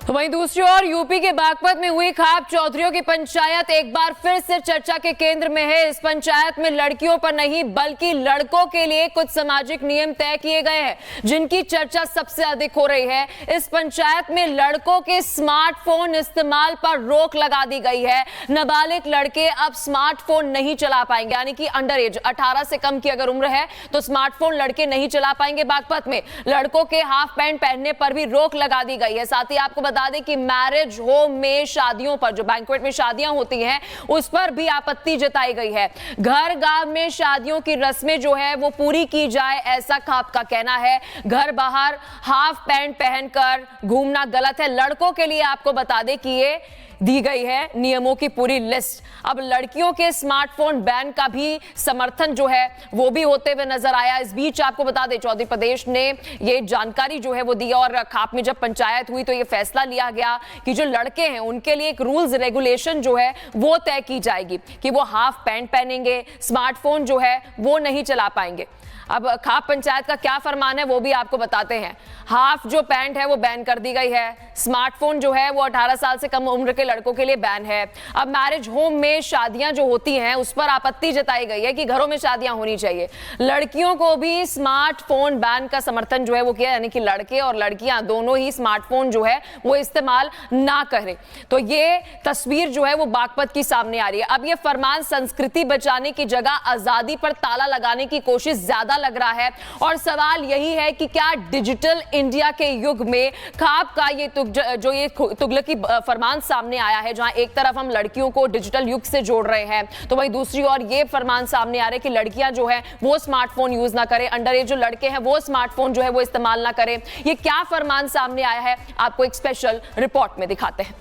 तो वहीं दूसरी ओर यूपी के बागपत में हुई खाप चौधरियों की पंचायत एक बार फिर से चर्चा के केंद्र में है। इस पंचायत में लड़कियों पर नहीं बल्कि लड़कों के लिए कुछ सामाजिक नियम तय किए गए हैं, जिनकी चर्चा सबसे अधिक हो रही है। इस पंचायत में लड़कों के स्मार्टफोन इस्तेमाल पर रोक लगा दी गई है। नाबालिग लड़के अब स्मार्टफोन नहीं चला पाएंगे, यानी कि अंडर एज 18 से कम की अगर उम्र है तो स्मार्टफोन लड़के नहीं चला पाएंगे। बागपत में लड़कों के हाफ पैंट पहनने पर भी रोक लगा दी गई है। साथ ही आपको बता दें कि मैरिज होम में शादियों पर, जो बैंक्वेट में शादियां होती हैं, उस पर भी आपत्ति जताई गई है। घर गांव में शादियों की रस्में जो है वो पूरी की जाए, ऐसा खाप का कहना है। घर बाहर हाफ पैंट पहनकर घूमना गलत है। लड़कों के लिए आपको बता दें कि ये दी गई है नियमों की पूरी लिस्ट। अब लड़कियों के स्मार्टफोन बैन का भी समर्थन जो है वो भी होते हुए नजर आया। इस बीच आपको बता दें चौधरी प्रदेश ने ये जानकारी जो है वो दी, और खाप में जब पंचायत हुई तो ये फैसला लिया गया कि जो लड़के हैं उनके लिए एक रूल्स रेगुलेशन जो है वो तय की जाएगी कि वो हाफ पैंट पहनेंगे, स्मार्टफोन जो है वो नहीं चला पाएंगे। अब खाप पंचायत का क्या फरमान है वो भी आपको बताते हैं। हाफ जो पैंट है वो बैन कर दी गई है। स्मार्टफोन जो है वो 18 साल से कम उम्र के लड़कों के लिए बैन है। अब मैरिज होम में शादियां जो होती हैं उस पर आपत्ति जताई गई है कि घरों में शादियां होनी चाहिए। लड़कियों को भी स्मार्टफोन बैन का समर्थन जो है वो किया, यानी कि लड़के और लड़कियां दोनों ही स्मार्टफोन जो है वो इस्तेमाल ना करें। तो ये तस्वीर जो है वो बागपत की सामने आ रही है। अब ये फरमान संस्कृति बचाने की जगह आजादी पर ताला लगाने की कोशिश ज्यादा लग रहा है, और सवाल यही है कि क्या डिजिटल इंडिया के युग में खाप का ये तुगलकी फरमान सामने आया है, जहां एक तरफ हम लड़कियों को डिजिटल युग से जोड़ रहे हैं, तो वहीं दूसरी ओर ये फरमान सामने आ रहा है कि लड़कियां जो है वो स्मार्टफोन यूज ना करें, अंडर एज जो लड़के हैं वो स्मार्टफोन जो है वो इस्तेमाल ना करें। ये क्या फरमान सामने आया है आपको एक स्पेशल रिपोर्ट में दिखाते हैं।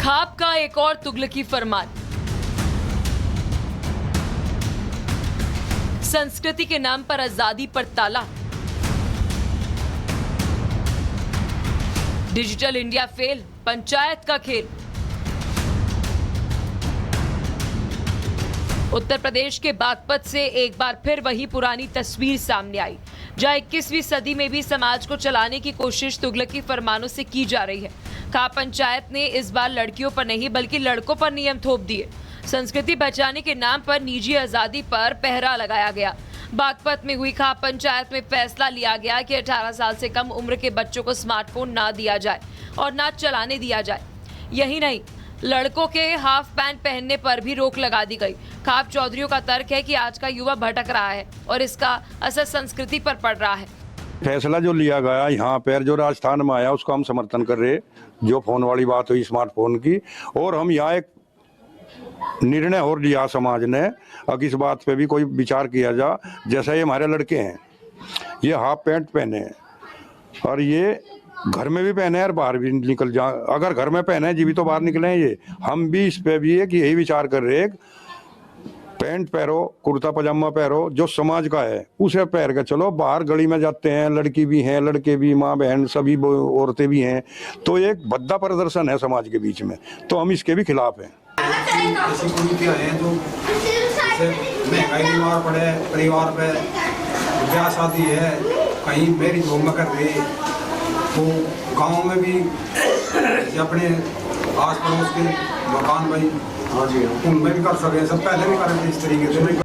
खाप का एक और तुगलकी फरमान। संस्कृति के नाम पर आजादी पर ताला। डिजिटल इंडिया फेल, पंचायत का खेल। उत्तर प्रदेश के बागपत से एक बार फिर वही पुरानी तस्वीर सामने आई, जहां 21वीं सदी में भी समाज को चलाने की कोशिश तुगलकी फरमानों से की जा रही है। खाप पंचायत ने इस बार लड़कियों पर नहीं बल्कि लड़कों पर नियम थोप दिए। संस्कृति बचाने के नाम पर निजी आजादी पर पहरा लगाया गया। बागपत में हुई खाप पंचायत में फैसला लिया गया कि 18 साल से कम उम्र के बच्चों को स्मार्टफोन ना दिया जाए और ना चलाने दिया जाए। यही नहीं, लड़कों के हाफ पैंट पहनने पर भी रोक लगा दी गई। खाप चौधरियों का तर्क है कि आज का युवा भटक रहा है और इसका असर संस्कृति पर पड़ रहा है। फैसला जो लिया गया यहाँ पर, जो राजस्थान में आया, उसका हम समर्थन कर रहे। जो फोन वाली बात हुई स्मार्टफोन की, और हम यहाँ एक निर्णय और लिया समाज ने, अब इस बात पे भी कोई विचार किया जा। जैसा ये हमारे लड़के हैं, ये हाफ पैंट पहने हैं और ये घर में भी पहने और बाहर भी निकल जा, अगर घर में पहने जी भी तो बाहर निकले हैं। ये हम भी इस पे भी है कि यही विचार कर रहे हैं, पैंट पहनो, कुर्ता पजामा पहनो, जो समाज का है उसे पहन के चलो। बाहर गली में जाते हैं, लड़की भी हैं, लड़के भी, माँ बहन सभी औरतें भी हैं, तो एक भद्दा प्रदर्शन है समाज के बीच में, तो हम इसके भी खिलाफ हैं। ऐसी कुरीतियां हैं जो महंगाई बीमार पड़े परिवार पे, ब्याह शादी है, कहीं मेरी होम में कर रहे, तो गाँव में भी अपने आस पड़ोस के मकान भाई उनमें भी कर सके, सब पहले भी कर रहे इस तरीके से।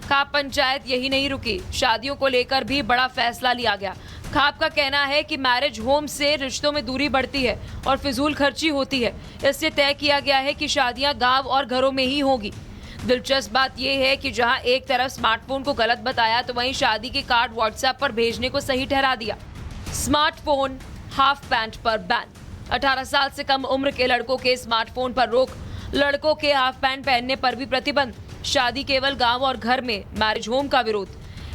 खाप पंचायत यही नहीं रुकी, शादियों को लेकर भी बड़ा फैसला लिया गया। खाप का कहना है कि मैरिज होम से रिश्तों में दूरी बढ़ती है और फिजूल खर्ची होती है। इससे तय किया गया है कि शादियां गांव और घरों में ही होगी। दिलचस्प बात यह है कि जहां एक तरफ स्मार्टफोन को गलत बताया तो वहीं शादी के कार्ड व्हाट्सएप पर भेजने को सही ठहरा दिया। स्मार्टफोन हाफ पैंट पर बैन। 18 साल से कम उम्र के लड़कों के स्मार्टफोन पर रोक। लड़कों के हाफ पैंट पहनने पर भी प्रतिबंध। शादी केवल गांव और घर में, मैरिज होम का विरोध।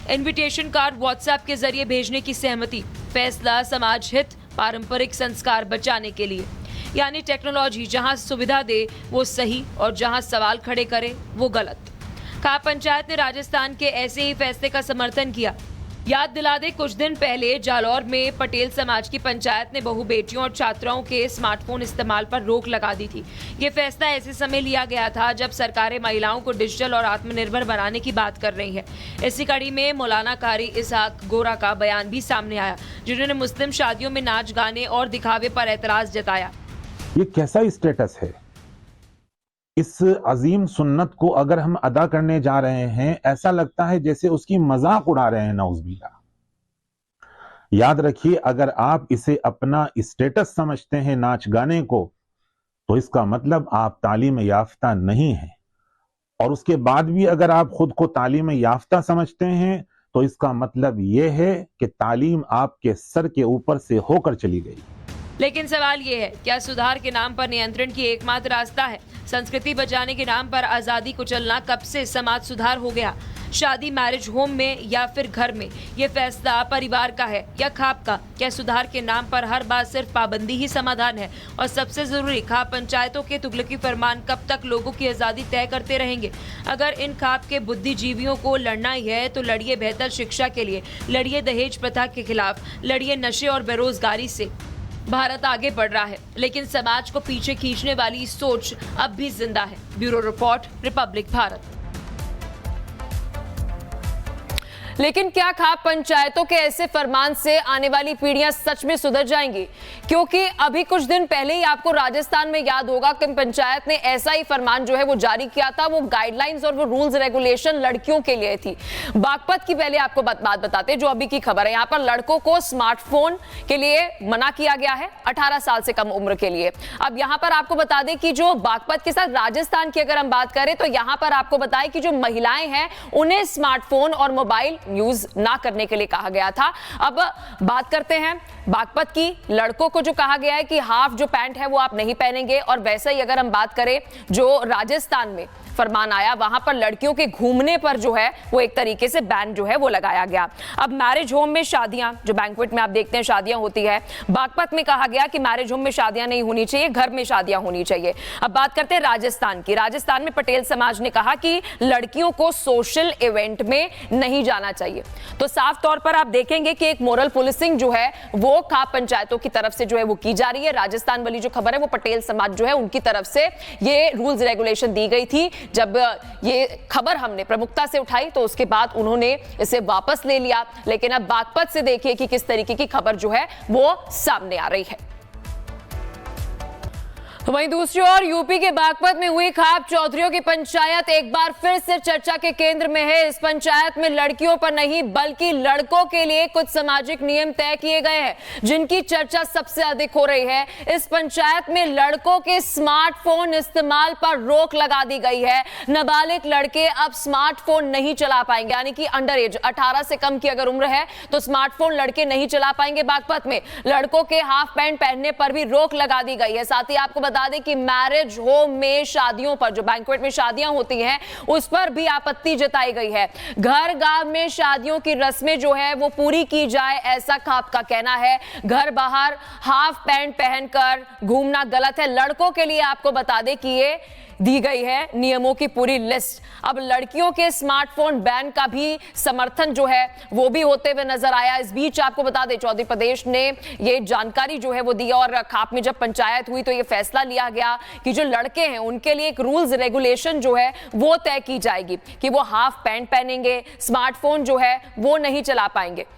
इनविटेशन कार्ड व्हाट्सएप के जरिए भेजने की सहमति। फैसला समाज हित, पारंपरिक संस्कार बचाने के लिए। यानी टेक्नोलॉजी जहां सुविधा दे वो सही और जहां सवाल खड़े करे वो गलत। खाप पंचायत ने राजस्थान के ऐसे ही फैसले का समर्थन किया। याद दिला दे, कुछ दिन पहले जालौर में पटेल समाज की पंचायत ने बहु बेटियों और छात्राओं के स्मार्टफोन इस्तेमाल पर रोक लगा दी थी। ये फैसला ऐसे समय लिया गया था जब सरकारें महिलाओं को डिजिटल और आत्मनिर्भर बनाने की बात कर रही है। इसी कड़ी में मौलाना कारी इसहाक गोरा का बयान भी सामने आया, जिन्होंने मुस्लिम शादियों में नाच गाने और दिखावे पर एतराज जताया। ये कैसा स्टेटस है? इस अजीम सुन्नत को अगर हम अदा करने जा रहे हैं, ऐसा लगता है जैसे उसकी मजाक उड़ा रहे हैं, नौज़बिल्ला। याद रखिए, अगर आप इसे अपना स्टेटस समझते हैं नाच गाने को, तो इसका मतलब आप तालीम याफ्ता नहीं हैं। और उसके बाद भी अगर आप खुद को तालीम याफ्ता समझते हैं, तो इसका मतलब यह है कि तालीम आपके सर के ऊपर से होकर चली गई। लेकिन सवाल ये है, क्या सुधार के नाम पर नियंत्रण की एकमात्र रास्ता है? संस्कृति बचाने के नाम पर आजादी कुचलना कब से समाज सुधार हो गया? शादी मैरिज होम में या फिर घर में, ये फैसला परिवार का है या खाप का? क्या सुधार के नाम पर हर बात सिर्फ पाबंदी ही समाधान है? और सबसे जरूरी, खाप पंचायतों के तुगलकी फरमान कब तक लोगों की आजादी तय करते रहेंगे? अगर इन खाप के बुद्धिजीवियों को लड़ना ही है तो लड़िए बेहतर शिक्षा के लिए, लड़िए दहेज प्रथा के खिलाफ, लड़िए नशे और बेरोजगारी से। भारत आगे बढ़ रहा है, लेकिन समाज को पीछे खींचने वाली सोच अब भी जिंदा है। Bureau report, Republic Bharat. लेकिन क्या खाप पंचायतों के ऐसे फरमान से आने वाली पीढ़ियां सच में सुधर जाएंगी? क्योंकि अभी कुछ दिन पहले ही आपको राजस्थान में याद होगा कि पंचायत ने ऐसा ही फरमान जो है वो जारी किया था। वो गाइडलाइंस और वो रूल्स रेगुलेशन लड़कियों के लिए थी। बागपत की पहले आपको बात बताते जो अभी की खबर है। यहाँ पर लड़कों को स्मार्टफोन के लिए मना किया गया है 18 साल से कम उम्र के लिए। अब यहाँ पर आपको बता दें कि जो बागपत के साथ राजस्थान की अगर हम बात करें तो यहाँ पर आपको बताएं कि जो महिलाएं हैं उन्हें स्मार्टफोन और मोबाइल यूज ना करने के लिए कहा गया था। अब बात करते हैं बागपत की। लड़कों को जो कहा गया है कि हाफ जो पैंट है वो आप नहीं पहनेंगे। और वैसे ही अगर हम बात करें जो राजस्थान में फरमान आया, वहां पर लड़कियों के घूमने पर जो है वो एक तरीके से बैन जो है वो लगाया गया। अब मैरिज होम में शादियां, जो बैंक्वेट में आप देखते हैं शादियां होती है, बागपत में कहा गया कि मैरिज होम में शादियां नहीं होनी चाहिए, घर में शादियां होनी चाहिए। अब बात करते हैं राजस्थान की। राजस्थान में पटेल समाज ने कहा कि लड़कियों को सोशल इवेंट में नहीं जाना चाहिए। तो साफ तौर पर आप देखेंगे कि एक मोरल पुलिसिंग जो है वो खाप पंचायतों की तरफ से जो है वो की जा रही है। राजस्थान वाली जो खबर है वो पटेल समाज जो है उनकी तरफ से ये रूल्स रेगुलेशन दी गई थी। जब ये खबर हमने प्रमुखता से उठाई तो उसके बाद उन्होंने इसे वापस ले लिया। लेकिन अब बागपत से देखिए कि किस तरीके की खबर जो है वो सामने आ रही है। तो वहीं दूसरी ओर यूपी के बागपत में हुई खाप चौधरियों की पंचायत एक बार फिर से चर्चा के केंद्र में है। इस पंचायत में लड़कियों पर नहीं बल्कि लड़कों के लिए कुछ सामाजिक नियम तय किए गए हैं, जिनकी चर्चा सबसे अधिक हो रही है। इस पंचायत में लड़कों के स्मार्टफोन इस्तेमाल पर रोक लगा दी गई है। नाबालिग लड़के अब स्मार्टफोन नहीं चला पाएंगे, यानी कि अंडर एज 18 से कम की अगर उम्र है तो स्मार्टफोन लड़के नहीं चला पाएंगे। बागपत में लड़कों के हाफ पैंट पहनने पर भी रोक लगा दी गई है। साथ ही आपको बता दें कि मैरिज होम में शादियों पर, जो बैंक्वेट में शादियां होती हैं, उस पर भी आपत्ति जताई गई है। घर गांव में शादियों की रस्में जो है वो पूरी की जाए, ऐसा खाप का कहना है। घर बाहर हाफ पैंट पहनकर घूमना गलत है। लड़कों के लिए आपको बता दें कि ये दी गई है नियमों की पूरी लिस्ट। अब लड़कियों के स्मार्टफोन बैन का भी समर्थन जो है वो भी होते हुए नजर आया। इस बीच आपको बता दें चौधरी प्रदेश ने ये जानकारी जो है वो दी और खाप में जब पंचायत हुई तो ये फैसला लिया गया कि जो लड़के हैं उनके लिए एक रूल्स रेगुलेशन जो है वो तय की जाएगी कि वो हाफ पैंट पहनेंगे, स्मार्टफोन जो है वो नहीं चला पाएंगे।